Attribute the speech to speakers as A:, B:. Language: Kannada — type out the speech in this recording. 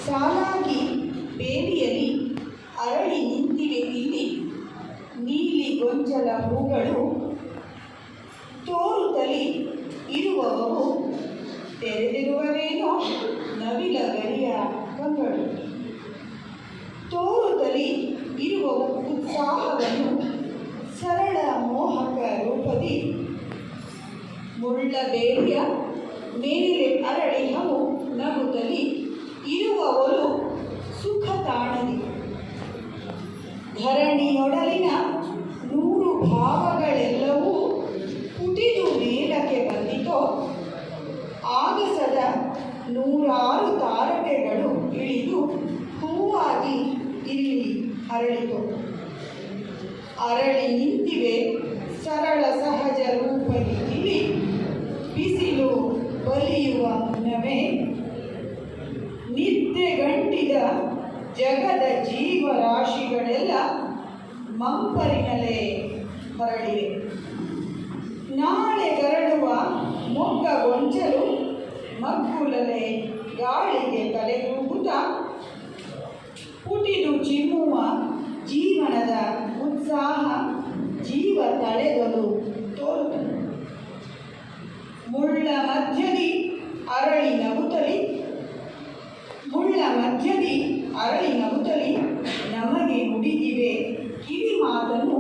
A: ಸಾಲಾಗಿ ಬೇಲಿಯಲ್ಲಿ ಅರಳಿ ನಿಂತಿವೆ ಇಲ್ಲಿ ನೀಲಿ ಗೊಂಚಲ ಹೂಗಳು. ತೋರುತ್ತಲಿ ಇರುವವು ತೆರೆದಿರುವವೇನೋ ನವಿಲ ಗರಿಯ ಕಂಗಳು. ತೋರುತ್ತಲಿ ಇರುವವು ಉತ್ಸಾಹವನ್ನು ಸರಳ ಮೋಹಕ ರೂಪದಿ. ಮುಳ್ಳ ಬೇಲಿಯ ಮೇಲೆ ಅರಳಿಹವು ನಗುತ್ತಲಿ ಇರುವವರು ಸುಖ ತಾಣದಿ. ಧರಣಿಯೊಡಲಿನ 100 ಭಾವಗಳೆಲ್ಲವೂ ಪುಟಿದು ಮೇಲಕ್ಕೆ ಬಂದಿತೋ. ಆಗಸದ 100 ತಾರಕೆಗಳು ಇಳಿದು ಹೂವಾಗಿ ಇಲ್ಲಿ ಅರಳಿತು. ಅರಳಿ ನಿಂತಿವೆ ಸರಳ ಸಹಜ ರೂಪದಿ ಇಲ್ಲಿ. ಬಿಸಿಲು ಬಲಿಯುವ ಮುನ್ನವೇ ನಿದ್ದೆಗಂಟಿದ ಜಗದ ಜೀವರಾಶಿಗಳೆಲ್ಲ ಮಂಪರಿನಲ್ಲೇ ಹೊರಳಿವೆ. ನಾಳೆ ಗರಡುವ ಮೊಗ್ಗ ಗೊಂಚಲು ಮಗ್ಗುಲಲೆ ಗಾಳಿಗೆ ತಲೆದೂಗುತ್ತಾ ಪುಟಿದು ಚಿಮ್ಮುವ ಜೀವನದ ಉತ್ಸಾಹ ಜೀವ ತಳೆದಲು ತೋರುತ್ತದೆ. ಮುಳ್ಳ ಮಧ್ಯದಿ ಅರಳಿ ನಗುತ್ತಲಿ ನಮಗೆ ನುಡಿದಿವೆ ಕಿವಿ ಮಾತನ್ನು